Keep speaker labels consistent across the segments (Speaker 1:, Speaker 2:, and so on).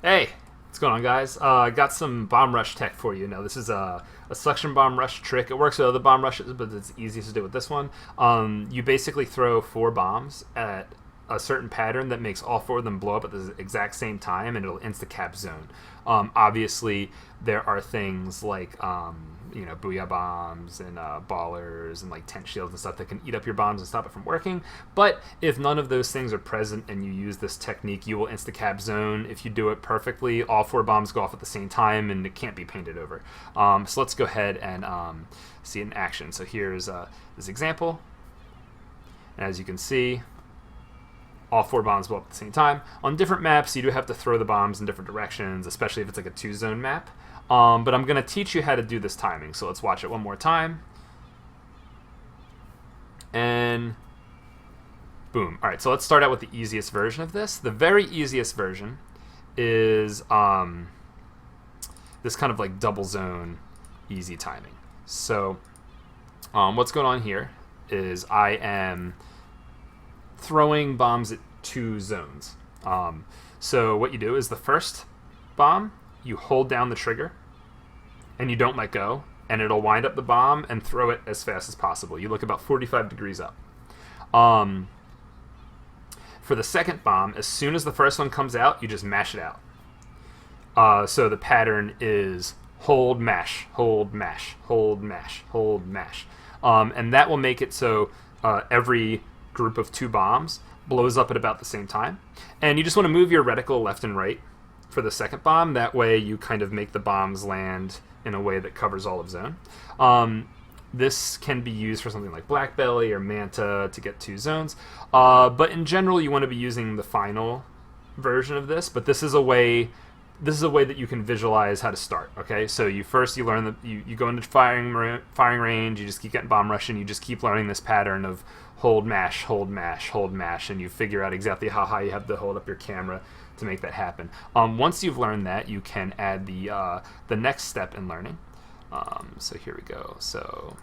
Speaker 1: Hey, what's going on, guys? I got some bomb rush tech for you. Now, this is a suction bomb rush trick. It works with other bomb rushes, but it's easiest to do with this one. You basically throw four bombs at a certain pattern that makes all four of them blow up at the exact same time, and it'll insta-cap zone. Obviously, there are things like booyah bombs and ballers and like tent shields and stuff that can eat up your bombs and stop it from working. But if none of those things are present and you use this technique, you will insta-cap zone. If you do it perfectly, all four bombs go off at the same time and it can't be painted over. So let's go ahead and see it in action. So here's this example. And as you can see, all four bombs blow up at the same time. On different maps, you do have to throw the bombs in different directions, especially if it's like a two-zone map. But I'm going to teach you how to do this timing. So let's watch it one more time. And boom. All right, so let's start out with the easiest version of this. The very easiest version is this kind of like double zone easy timing. So what's going on here is I am throwing bombs at two zones. So what you do is the first bomb, you hold down the trigger and you don't let go, and it'll wind up the bomb and throw it as fast as possible. You look about 45 degrees up. For the second bomb, as soon as the first one comes out, you just mash it out. So the pattern is hold, mash, hold, mash, hold, mash, hold, mash. And that will make it so every group of two bombs blows up at about the same time. And you just want to move your reticle left and right for the second bomb. That way you kind of make the bombs land in a way that covers all of zone. This can be used for something like Black Belly or Manta to get two zones. But in general, you want to be using the final version of this. But this is a way that you can visualize how to start. Okay, so you learn you go into firing range. You just keep getting bomb rush, and you just keep learning this pattern of hold, mash, hold, mash, hold, mash, and you figure out exactly how high you have to hold up your camera to make that happen. Once you've learned that, you can add the next step in learning. So here we go. So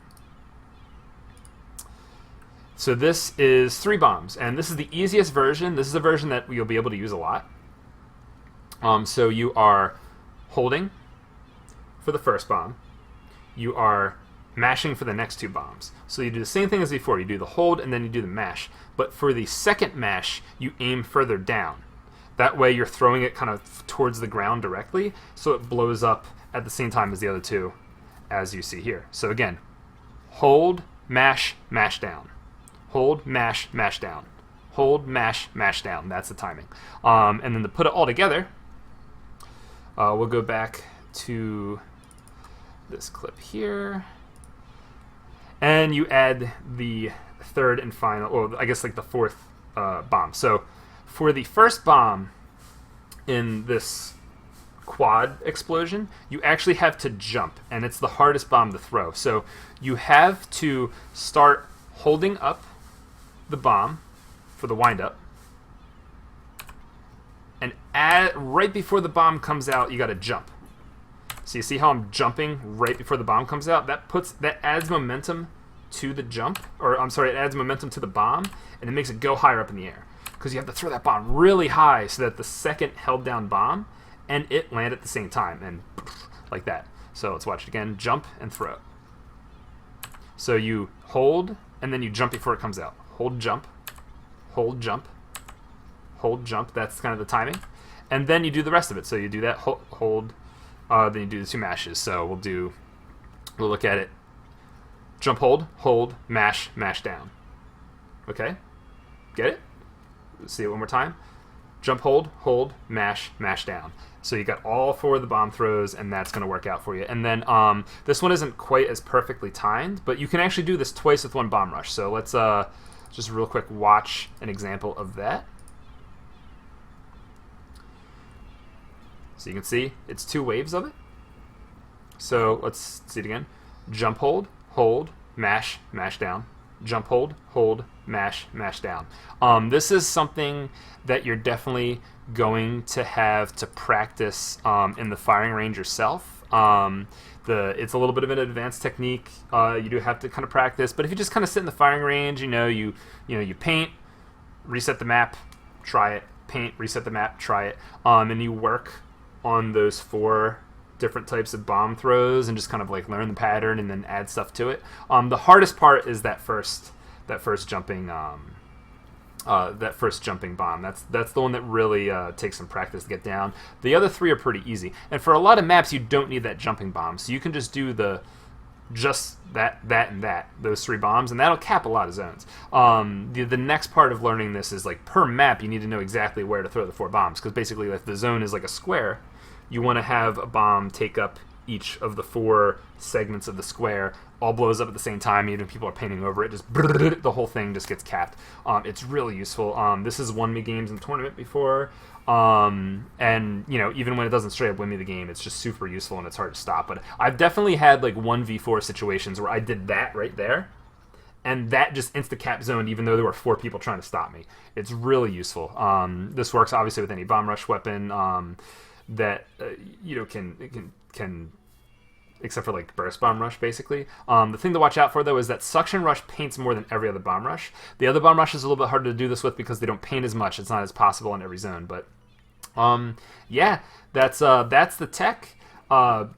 Speaker 1: this is three bombs, and this is the easiest version. This is a version that you'll be able to use a lot. So you are holding for the first bomb. You are mashing for the next two bombs. So you do the same thing as before. You do the hold and then you do the mash. But for the second mash, you aim further down. That way you're throwing it kind of towards the ground directly, so it blows up at the same time as the other two, as you see here. So again, hold, mash, mash down. Hold, mash, mash down. Hold, mash, mash down. That's the timing. And then to put it all together, we'll go back to this clip here. And you add the third and final, or I guess like the fourth bomb. So for the first bomb in this quad explosion, you actually have to jump, and it's the hardest bomb to throw. So you have to start holding up the bomb for the windup, and right before the bomb comes out, you got to jump. So you see how I'm jumping right before the bomb comes out? That adds momentum to the jump, or I'm sorry, it adds momentum to the bomb, and it makes it go higher up in the air. Because you have to throw that bomb really high so that the second held down bomb and it land at the same time, and like that. So let's watch it again. Jump and throw. So you hold, and then you jump before it comes out. Hold, jump, hold, jump, hold, jump. That's kind of the timing. And then you do the rest of it. So you do that, hold, then you do the two mashes. So we'll look at it. Jump, hold, mash, mash down. Okay? Get it? See it one more time. Jump, hold, mash, mash down. So you got all four of the bomb throws, and that's going to work out for you. And then this one isn't quite as perfectly timed, but you can actually do this twice with one bomb rush. So let's just real quick watch an example of that. So you can see it's two waves of it. So let's see it again. Jump, hold, mash, mash down. Jump, hold, mash, mash down. This is something that you're definitely going to have to practice in the firing range yourself. It's a little bit of an advanced technique. You do have to kind of practice, but if you just kind of sit in the firing range, you paint, reset the map, try it, paint, reset the map, try it, and you work on those 4 different types of bomb throws and just kind of like learn the pattern and then add stuff to it. The hardest part is that first jumping bomb. That's the one that really takes some practice to get down. The other 3 are pretty easy, and for a lot of maps you don't need that jumping bomb, so you can just do those 3 bombs, and that'll cap a lot of zones. The next part of learning this is like per map you need to know exactly where to throw the 4 bombs, because basically if the zone is like a square, you want to have a bomb take up each of the 4 segments of the square, all blows up at the same time, even if people are painting over it, just the whole thing just gets capped. It's really useful. This has won me games in the tournament before, and you know, even when it doesn't straight up win me the game, it's just super useful and it's hard to stop. But I've definitely had like 1v4 situations where I did that right there, and that just insta-cap zoned even though there were 4 people trying to stop me. It's really useful. This works obviously with any bomb rush weapon that you know can except for like burst bomb rush basically. The thing to watch out for though is that suction rush paints more than every other bomb rush. The other bomb rush is a little bit harder to do this with because they don't paint as much. It's not as possible in every zone, but yeah, that's the tech.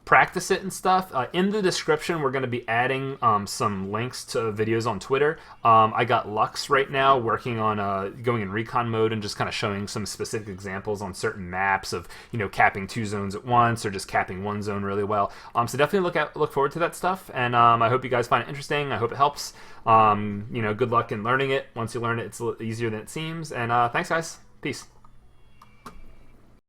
Speaker 1: Practice it and stuff. In the description, we're going to be adding some links to videos on Twitter. I got Lux right now working on going in recon mode and just kind of showing some specific examples on certain maps of, you know, capping 2 zones at once or just capping 1 zone really well. So definitely look forward to that stuff, and I hope you guys find it interesting. I hope it helps. You know, good luck in learning it. Once you learn it, it's a little easier than it seems. And thanks, guys. Peace.